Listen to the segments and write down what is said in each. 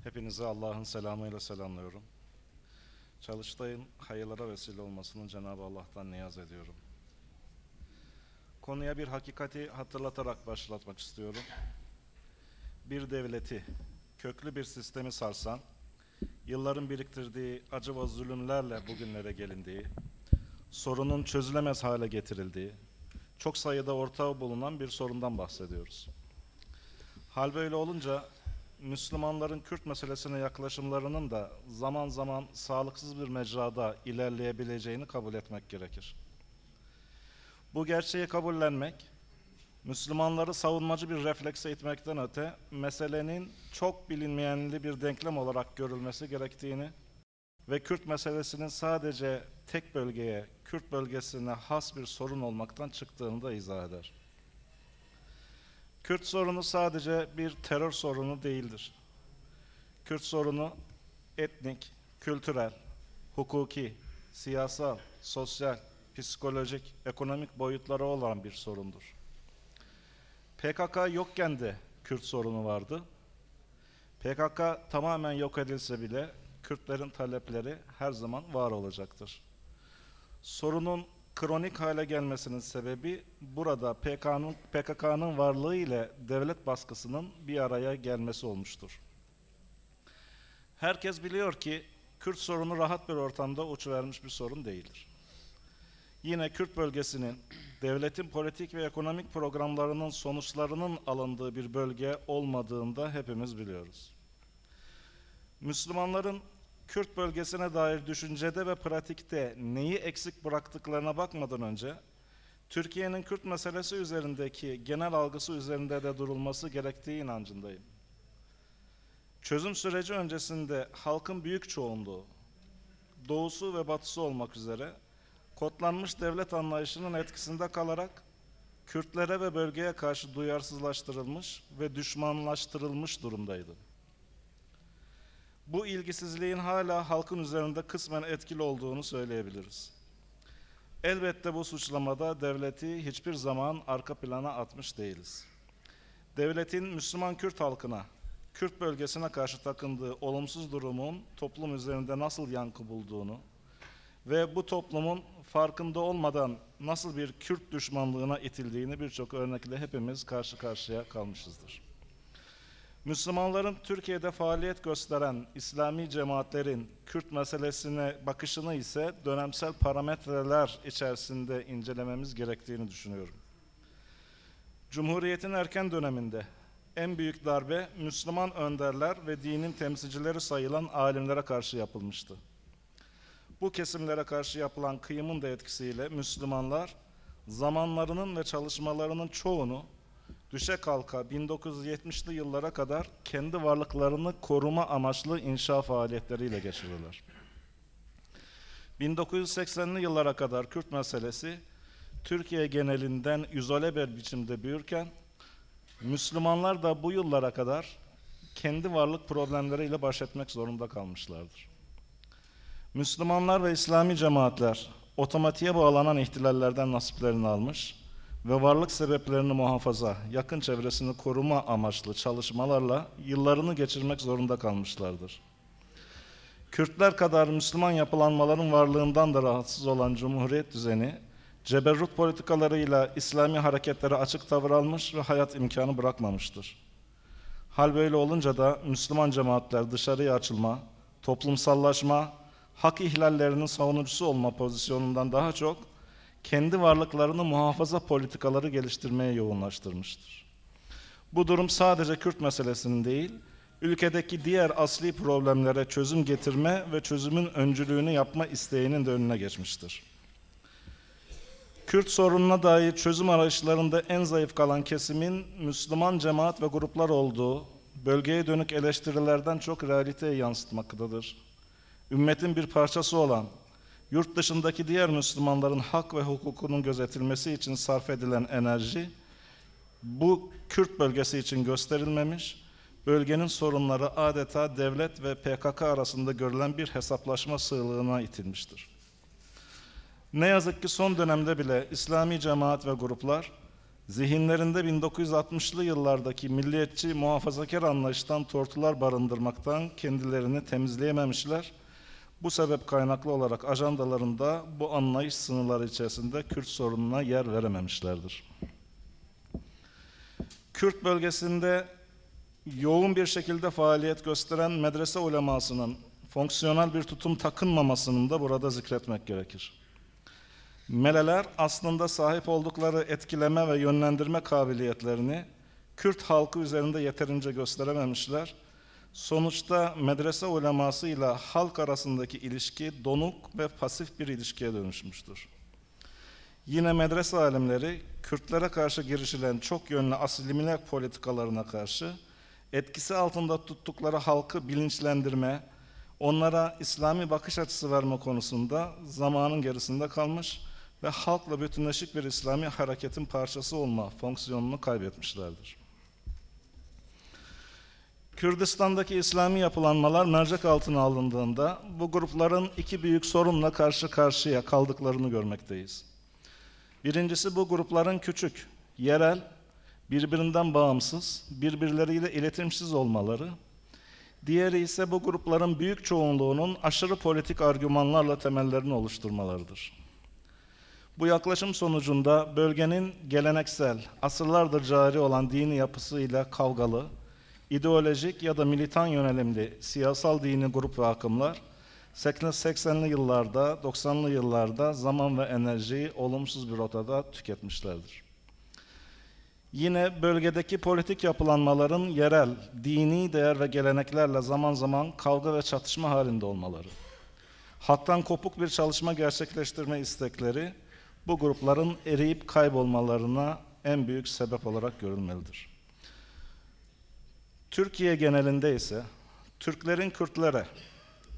Hepinizi Allah'ın selamıyla selamlıyorum. Çalıştay'ın hayırlara vesile olmasını Cenab-ı Allah'tan niyaz ediyorum. Konuya bir hakikati hatırlatarak başlatmak istiyorum. Bir devleti, köklü bir sistemi sarsan, yılların biriktirdiği acı ve zulümlerle bugünlere gelindiği, sorunun çözülemez hale getirildiği, çok sayıda ortağı bulunan bir sorundan bahsediyoruz. Hal böyle olunca, Müslümanların Kürt meselesine yaklaşımlarının da zaman zaman sağlıksız bir mecrada ilerleyebileceğini kabul etmek gerekir. Bu gerçeği kabullenmek, Müslümanları savunmacı bir reflekse itmekten öte, meselenin çok bilinmeyenli bir denklem olarak görülmesi gerektiğini ve Kürt meselesinin sadece tek bölgeye, Kürt bölgesine has bir sorun olmaktan çıktığını da izah eder. Kürt sorunu sadece bir terör sorunu değildir. Kürt sorunu etnik, kültürel, hukuki, siyasal, sosyal, psikolojik, ekonomik boyutları olan bir sorundur. PKK yokken de Kürt sorunu vardı. PKK tamamen yok edilse bile Kürtlerin talepleri her zaman var olacaktır. Sorunun kronik hale gelmesinin sebebi burada PKK'nın varlığı ile devlet baskısının bir araya gelmesi olmuştur. Herkes biliyor ki Kürt sorunu rahat bir ortamda uçuvermiş bir sorun değildir. Yine Kürt bölgesinin devletin politik ve ekonomik programlarının sonuçlarının alındığı bir bölge olmadığını da hepimiz biliyoruz. Müslümanların Kürt bölgesine dair düşüncede ve pratikte neyi eksik bıraktıklarına bakmadan önce, Türkiye'nin Kürt meselesi üzerindeki genel algısı üzerinde de durulması gerektiği inancındayım. Çözüm süreci öncesinde halkın büyük çoğunluğu, doğusu ve batısı olmak üzere, kodlanmış devlet anlayışının etkisinde kalarak, Kürtlere ve bölgeye karşı duyarsızlaştırılmış ve düşmanlaştırılmış durumdaydı. Bu ilgisizliğin hala halkın üzerinde kısmen etkili olduğunu söyleyebiliriz. Elbette bu suçlamada devleti hiçbir zaman arka plana atmış değiliz. Devletin Müslüman Kürt halkına, Kürt bölgesine karşı takındığı olumsuz durumun toplum üzerinde nasıl yankı bulduğunu ve bu toplumun farkında olmadan nasıl bir Kürt düşmanlığına itildiğini birçok örnekle hepimiz karşı karşıya kalmışızdır. Müslümanların Türkiye'de faaliyet gösteren İslami cemaatlerin Kürt meselesine bakışını ise dönemsel parametreler içerisinde incelememiz gerektiğini düşünüyorum. Cumhuriyet'in erken döneminde en büyük darbe Müslüman önderler ve dinin temsilcileri sayılan alimlere karşı yapılmıştı. Bu kesimlere karşı yapılan kıyımın da etkisiyle Müslümanlar zamanlarının ve çalışmalarının çoğunu düşe kalka 1970'li yıllara kadar kendi varlıklarını koruma amaçlı inşa faaliyetleriyle geçirdiler. 1980'li yıllara kadar Kürt meselesi Türkiye genelinden izole bir biçimde büyürken, Müslümanlar da bu yıllara kadar kendi varlık problemleriyle baş etmek zorunda kalmışlardır. Müslümanlar ve İslami cemaatler otomatiğe bağlanan ihtilallerden nasiplerini almış ve varlık sebeplerini muhafaza, yakın çevresini koruma amaçlı çalışmalarla yıllarını geçirmek zorunda kalmışlardır. Kürtler kadar Müslüman yapılanmaların varlığından da rahatsız olan Cumhuriyet düzeni, ceberrut politikalarıyla İslami hareketlere açık tavır almış ve hayat imkanı bırakmamıştır. Hal böyle olunca da Müslüman cemaatler dışarıya açılma, toplumsallaşma, hak ihlallerinin savunucusu olma pozisyonundan daha çok, kendi varlıklarını muhafaza politikaları geliştirmeye yoğunlaştırmıştır. Bu durum sadece Kürt meselesinin değil, ülkedeki diğer asli problemlere çözüm getirme ve çözümün öncülüğünü yapma isteğinin de önüne geçmiştir. Kürt sorununa dair çözüm arayışlarında en zayıf kalan kesimin Müslüman cemaat ve gruplar olduğu, bölgeye dönük eleştirilerden çok realiteye yansıtmaktadır. Ümmetin bir parçası olan, yurt dışındaki diğer Müslümanların hak ve hukukunun gözetilmesi için sarf edilen enerji, bu Kürt bölgesi için gösterilmemiş, bölgenin sorunları adeta devlet ve PKK arasında görülen bir hesaplaşma sığlığına itilmiştir. Ne yazık ki son dönemde bile İslami cemaat ve gruplar, zihinlerinde 1960'lı yıllardaki milliyetçi muhafazakar anlayıştan tortular barındırmaktan kendilerini temizleyememişler. Bu sebep kaynaklı olarak ajandalarında bu anlayış sınırları içerisinde Kürt sorununa yer verememişlerdir. Kürt bölgesinde yoğun bir şekilde faaliyet gösteren medrese ulemasının fonksiyonel bir tutum takınmamasını da burada zikretmek gerekir. Meleler aslında sahip oldukları etkileme ve yönlendirme kabiliyetlerini Kürt halkı üzerinde yeterince gösterememişler. Sonuçta medrese uleması ile halk arasındaki ilişki donuk ve pasif bir ilişkiye dönüşmüştür. Yine medrese alimleri Kürtlere karşı girişilen çok yönlü asimile politikalarına karşı etkisi altında tuttukları halkı bilinçlendirme, onlara İslami bakış açısı verme konusunda zamanın gerisinde kalmış ve halkla bütünleşik bir İslami hareketin parçası olma fonksiyonunu kaybetmişlerdir. Kürdistan'daki İslami yapılanmalar mercek altına alındığında bu grupların iki büyük sorunla karşı karşıya kaldıklarını görmekteyiz. Birincisi bu grupların küçük, yerel, birbirinden bağımsız, birbirleriyle iletişimsiz olmaları. Diğeri ise bu grupların büyük çoğunluğunun aşırı politik argümanlarla temellerini oluşturmalarıdır. Bu yaklaşım sonucunda bölgenin geleneksel, asırlardır cari olan dini yapısıyla kavgalı, ideolojik ya da militan yönelimli siyasal dini grup ve akımlar 80'li yıllarda, 90'lı yıllarda zaman ve enerjiyi olumsuz bir rotada tüketmişlerdir. Yine bölgedeki politik yapılanmaların yerel, dini değer ve geleneklerle zaman zaman kavga ve çatışma halinde olmaları, halktan kopuk bir çalışma gerçekleştirme istekleri bu grupların eriyip kaybolmalarına en büyük sebep olarak görülmelidir. Türkiye genelinde ise Türklerin Kürtlere,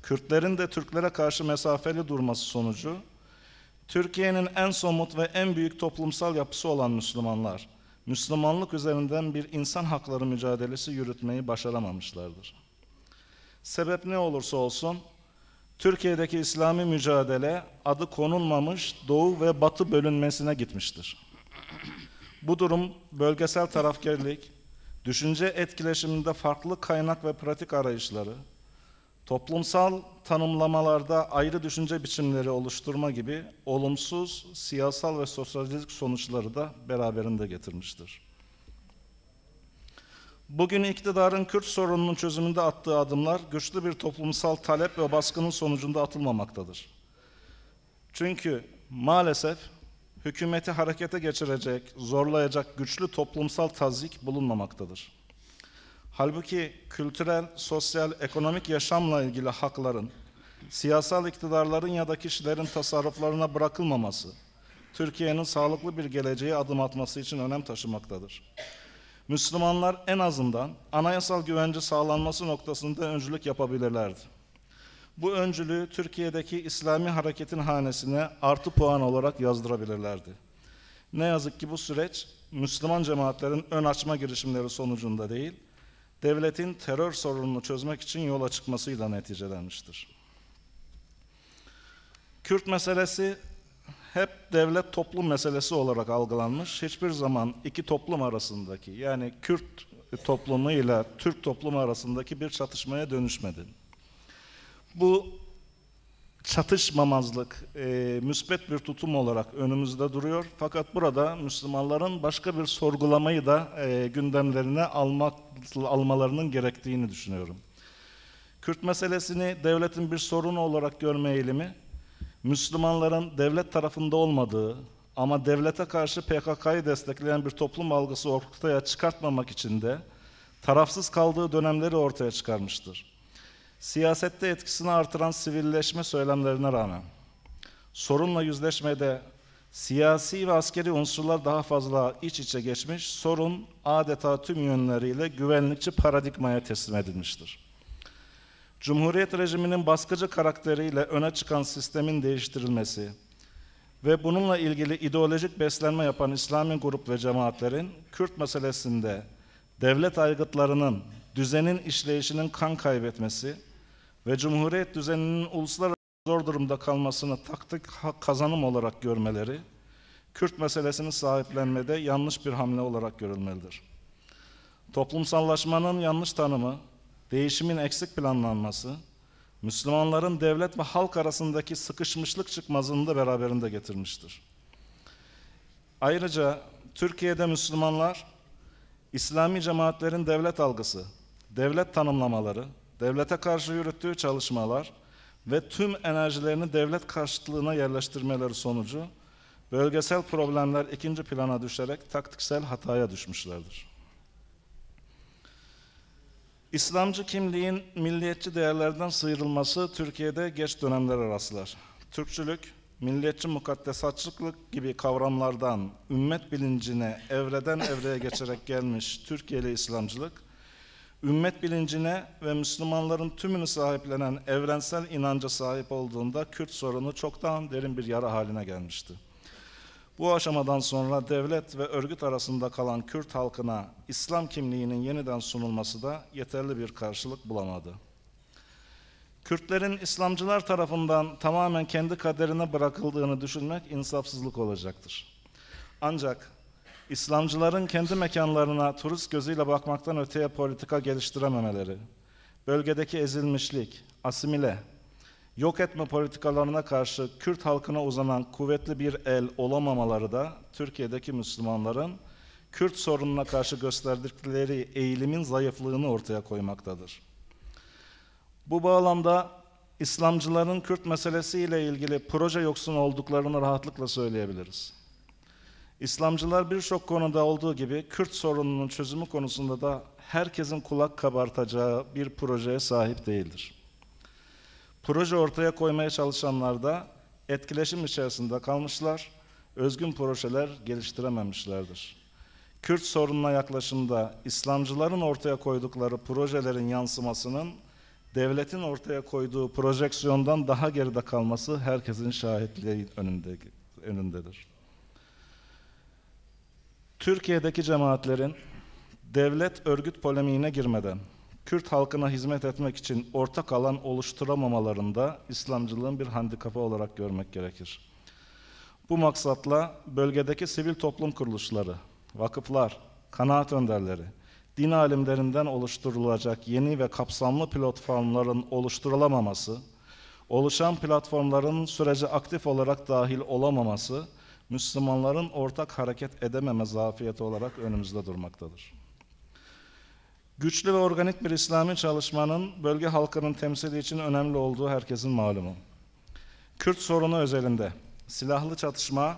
Kürtlerin de Türklere karşı mesafeli durması sonucu Türkiye'nin en somut ve en büyük toplumsal yapısı olan Müslümanlar, Müslümanlık üzerinden bir insan hakları mücadelesi yürütmeyi başaramamışlardır. Sebep ne olursa olsun, Türkiye'deki İslami mücadele adı konulmamış Doğu ve Batı bölünmesine gitmiştir. Bu durum bölgesel tarafkirlik, düşünce etkileşiminde farklı kaynak ve pratik arayışları, toplumsal tanımlamalarda ayrı düşünce biçimleri oluşturma gibi olumsuz siyasal ve sosyolojik sonuçları da beraberinde getirmiştir. Bugün iktidarın Kürt sorununun çözümünde attığı adımlar güçlü bir toplumsal talep ve baskının sonucunda atılmamaktadır. Çünkü maalesef hükümeti harekete geçirecek, zorlayacak güçlü toplumsal tazyik bulunmamaktadır. Halbuki kültürel, sosyal, ekonomik yaşamla ilgili hakların, siyasal iktidarların ya da kişilerin tasarruflarına bırakılmaması, Türkiye'nin sağlıklı bir geleceğe adım atması için önem taşımaktadır. Müslümanlar en azından anayasal güvence sağlanması noktasında öncülük yapabilirlerdi. Bu öncülüğü Türkiye'deki İslami hareketin hanesine artı puan olarak yazdırabilirlerdi. Ne yazık ki bu süreç Müslüman cemaatlerin ön açma girişimleri sonucunda değil, devletin terör sorununu çözmek için yola çıkmasıyla neticelenmiştir. Kürt meselesi hep devlet toplum meselesi olarak algılanmış. Hiçbir zaman iki toplum arasındaki, yani Kürt toplumu ile Türk toplumu arasındaki bir çatışmaya dönüşmedi. Bu çatışmamazlık müsbet bir tutum olarak önümüzde duruyor. Fakat burada Müslümanların başka bir sorgulamayı da gündemlerine almalarının gerektiğini düşünüyorum. Kürt meselesini devletin bir sorunu olarak görme eğilimi, Müslümanların devlet tarafında olmadığı ama devlete karşı PKK'yı destekleyen bir toplum algısı ortaya çıkartmamak için de tarafsız kaldığı dönemleri ortaya çıkarmıştır. Siyasette etkisini artıran sivilleşme söylemlerine rağmen sorunla yüzleşmede siyasi ve askeri unsurlar daha fazla iç içe geçmiş, sorun adeta tüm yönleriyle güvenlikçi paradigmaya teslim edilmiştir. Cumhuriyet rejiminin baskıcı karakteriyle öne çıkan sistemin değiştirilmesi ve bununla ilgili ideolojik beslenme yapan İslami grup ve cemaatlerin Kürt meselesinde devlet aygıtlarının, düzenin işleyişinin kan kaybetmesi ve Cumhuriyet düzeninin uluslararası zor durumda kalmasını taktik kazanım olarak görmeleri, Kürt meselesini sahiplenmede yanlış bir hamle olarak görülmelidir. Toplumsallaşmanın yanlış tanımı, değişimin eksik planlanması, Müslümanların devlet ve halk arasındaki sıkışmışlık çıkmazını da beraberinde getirmiştir. Ayrıca Türkiye'de Müslümanlar, İslami cemaatlerin devlet algısı, devlet tanımlamaları, devlete karşı yürüttüğü çalışmalar ve tüm enerjilerini devlet karşıtlığına yerleştirmeleri sonucu bölgesel problemler ikinci plana düşerek taktiksel hataya düşmüşlerdir. İslamcı kimliğin milliyetçi değerlerden sıyrılması Türkiye'de geç dönemlere rastlar. Türkçülük, milliyetçi mukaddesatçılık gibi kavramlardan ümmet bilincine evreden evreye geçerek gelmiş Türkiye'li İslamcılık, ümmet bilincine ve Müslümanların tümünü sahiplenen evrensel inanca sahip olduğunda Kürt sorunu çoktan derin bir yara haline gelmişti. Bu aşamadan sonra devlet ve örgüt arasında kalan Kürt halkına İslam kimliğinin yeniden sunulması da yeterli bir karşılık bulamadı. Kürtlerin İslamcılar tarafından tamamen kendi kaderine bırakıldığını düşünmek insafsızlık olacaktır. Ancak İslamcıların kendi mekanlarına turist gözüyle bakmaktan öteye politika geliştirememeleri, bölgedeki ezilmişlik, asimile, yok etme politikalarına karşı Kürt halkına uzanan kuvvetli bir el olamamaları da Türkiye'deki Müslümanların Kürt sorununa karşı gösterdikleri eğilimin zayıflığını ortaya koymaktadır. Bu bağlamda İslamcıların Kürt meselesiyle ilgili proje yoksun olduklarını rahatlıkla söyleyebiliriz. İslamcılar birçok konuda olduğu gibi Kürt sorununun çözümü konusunda da herkesin kulak kabartacağı bir projeye sahip değildir. Proje ortaya koymaya çalışanlar da etkileşim içerisinde kalmışlar, özgün projeler geliştirememişlerdir. Kürt sorununa yaklaşımda İslamcıların ortaya koydukları projelerin yansımasının devletin ortaya koyduğu projeksiyondan daha geride kalması herkesin şahitliği önündedir. Türkiye'deki cemaatlerin devlet örgüt polemiğine girmeden Kürt halkına hizmet etmek için ortak alan oluşturamamalarında İslamcılığın bir handikapı olarak görmek gerekir. Bu maksatla bölgedeki sivil toplum kuruluşları, vakıflar, kanaat önderleri, din alimlerinden oluşturulacak yeni ve kapsamlı platformların oluşturulamaması, oluşan platformların sürece aktif olarak dahil olamaması, Müslümanların ortak hareket edememe zafiyeti olarak önümüzde durmaktadır. Güçlü ve organik bir İslami çalışmanın bölge halkının temsili için önemli olduğu herkesin malumu. Kürt sorunu özelinde silahlı çatışma,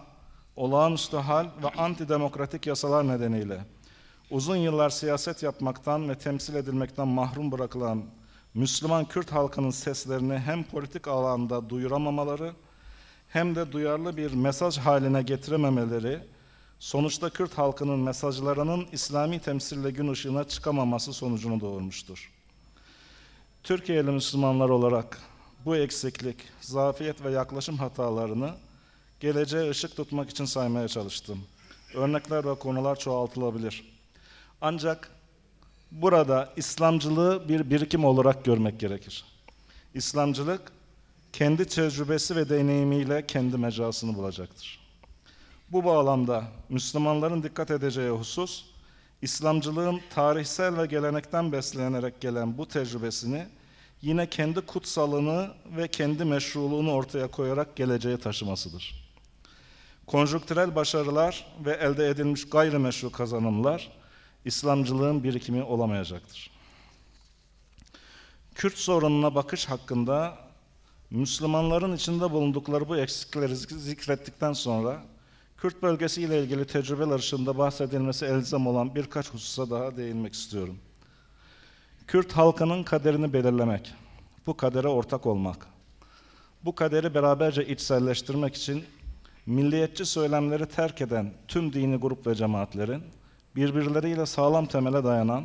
olağanüstü hal ve antidemokratik yasalar nedeniyle uzun yıllar siyaset yapmaktan ve temsil edilmekten mahrum bırakılan Müslüman Kürt halkının seslerini hem politik alanda duyuramamaları hem de duyarlı bir mesaj haline getirememeleri, sonuçta Kürt halkının mesajlarının İslami temsille gün ışığına çıkamaması sonucunu doğurmuştur. Türkiye'li Müslümanlar olarak bu eksiklik, zafiyet ve yaklaşım hatalarını geleceğe ışık tutmak için saymaya çalıştım. Örnekler ve konular çoğaltılabilir. Ancak burada İslamcılığı bir birikim olarak görmek gerekir. İslamcılık, kendi tecrübesi ve deneyimiyle kendi mecrasını bulacaktır. Bu bağlamda Müslümanların dikkat edeceği husus, İslamcılığın tarihsel ve gelenekten beslenerek gelen bu tecrübesini yine kendi kutsalını ve kendi meşruluğunu ortaya koyarak geleceğe taşımasıdır. Konjonktürel başarılar ve elde edilmiş gayrimeşru kazanımlar İslamcılığın birikimi olamayacaktır. Kürt sorununa bakış hakkında Müslümanların içinde bulundukları bu eksikleri zikrettikten sonra Kürt bölgesiyle ilgili tecrübeler ışığında bahsedilmesi elzem olan birkaç hususa daha değinmek istiyorum. Kürt halkının kaderini belirlemek, bu kadere ortak olmak, bu kaderi beraberce içselleştirmek için milliyetçi söylemleri terk eden tüm dini grup ve cemaatlerin birbirleriyle sağlam temele dayanan,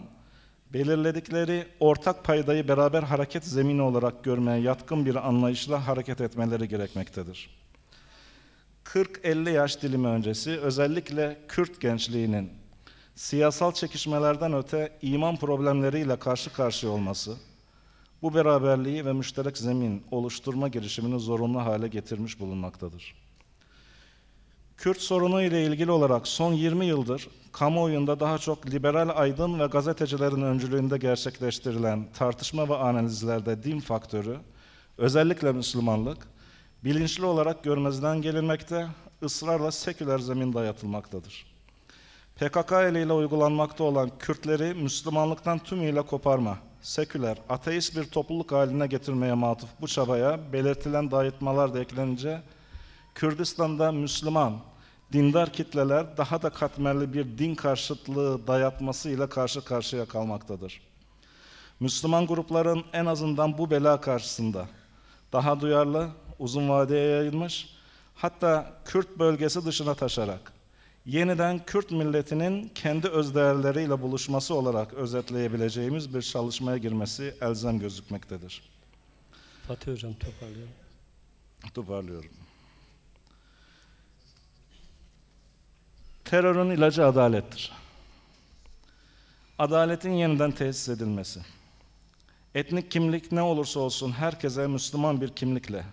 belirledikleri ortak paydayı beraber hareket zemini olarak görmeye yatkın bir anlayışla hareket etmeleri gerekmektedir. 40-50 yaş dilimi öncesi özellikle Kürt gençliğinin siyasal çekişmelerden öte iman problemleriyle karşı karşıya olması, bu beraberliği ve müşterek zemin oluşturma girişimini zorunlu hale getirmiş bulunmaktadır. Kürt sorunu ile ilgili olarak son 20 yıldır kamuoyunda daha çok liberal aydın ve gazetecilerin öncülüğünde gerçekleştirilen tartışma ve analizlerde din faktörü, özellikle Müslümanlık, bilinçli olarak görmezden gelinmekte, ısrarla seküler zemin dayatılmaktadır. PKK eliyle uygulanmakta olan Kürtleri Müslümanlıktan tümüyle koparma, seküler, ateist bir topluluk haline getirmeye matuf bu çabaya belirtilen dayatmalar da eklenince, Kürdistan'da Müslüman, dindar kitleler daha da katmerli bir din karşıtlığı dayatmasıyla karşı karşıya kalmaktadır. Müslüman grupların en azından bu bela karşısında daha duyarlı, uzun vadeye yayılmış, hatta Kürt bölgesi dışına taşarak yeniden Kürt milletinin kendi özdeğerleriyle buluşması olarak özetleyebileceğimiz bir çalışmaya girmesi elzem gözükmektedir. Fatih Hocam toparlayalım. Toparlıyorum. Terörün ilacı adalettir. Adaletin yeniden tesis edilmesi. Etnik kimlik ne olursa olsun herkese Müslüman bir kimlikle,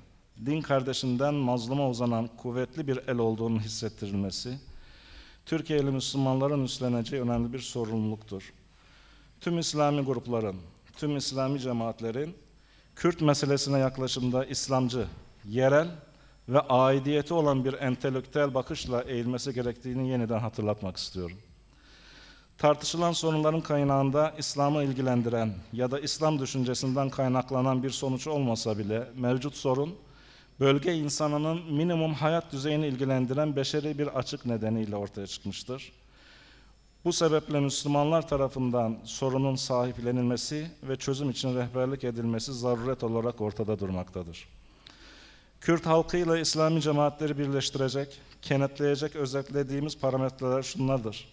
din kardeşinden mazluma uzanan kuvvetli bir el olduğunun hissettirilmesi, Türkiye'li Müslümanların üstleneceği önemli bir sorumluluktur. Tüm İslami grupların, tüm İslami cemaatlerin Kürt meselesine yaklaşımda İslamcı, yerel ve aidiyeti olan bir entelektüel bakışla eğilmesi gerektiğini yeniden hatırlatmak istiyorum. Tartışılan sorunların kaynağında İslam'ı ilgilendiren ya da İslam düşüncesinden kaynaklanan bir sonuç olmasa bile mevcut sorun, bölge insanının minimum hayat düzeyini ilgilendiren beşeri bir açık nedeniyle ortaya çıkmıştır. Bu sebeple Müslümanlar tarafından sorunun sahiplenilmesi ve çözüm için rehberlik edilmesi zaruret olarak ortada durmaktadır. Kürt halkıyla İslami cemaatleri birleştirecek, kenetleyecek özetlediğimiz parametreler şunlardır.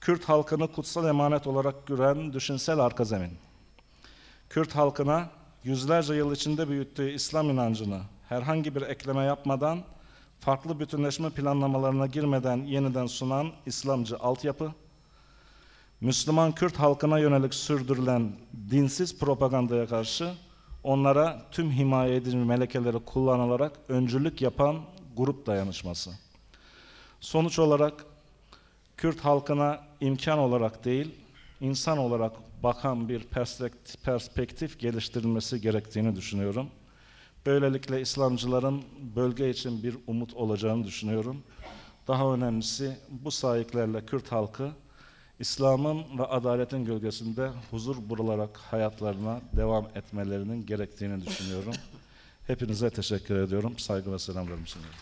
Kürt halkını kutsal emanet olarak gören düşünsel arka zemin. Kürt halkına yüzlerce yıl içinde büyüttüğü İslam inancını herhangi bir ekleme yapmadan, farklı bütünleşme planlamalarına girmeden yeniden sunan İslamcı altyapı, Müslüman Kürt halkına yönelik sürdürülen dinsiz propagandaya karşı onlara tüm himaye edici melekeleri kullanılarak öncülük yapan grup dayanışması. Sonuç olarak Kürt halkına imkan olarak değil, insan olarak bakan bir perspektif geliştirilmesi gerektiğini düşünüyorum. Böylelikle İslamcıların bölge için bir umut olacağını düşünüyorum. Daha önemlisi bu sahiplerle Kürt halkı İslam'ın ve adaletin gölgesinde huzur bularak hayatlarına devam etmelerinin gerektiğini düşünüyorum. Hepinize teşekkür ediyorum. Saygı ve selamlarımı sunuyorum.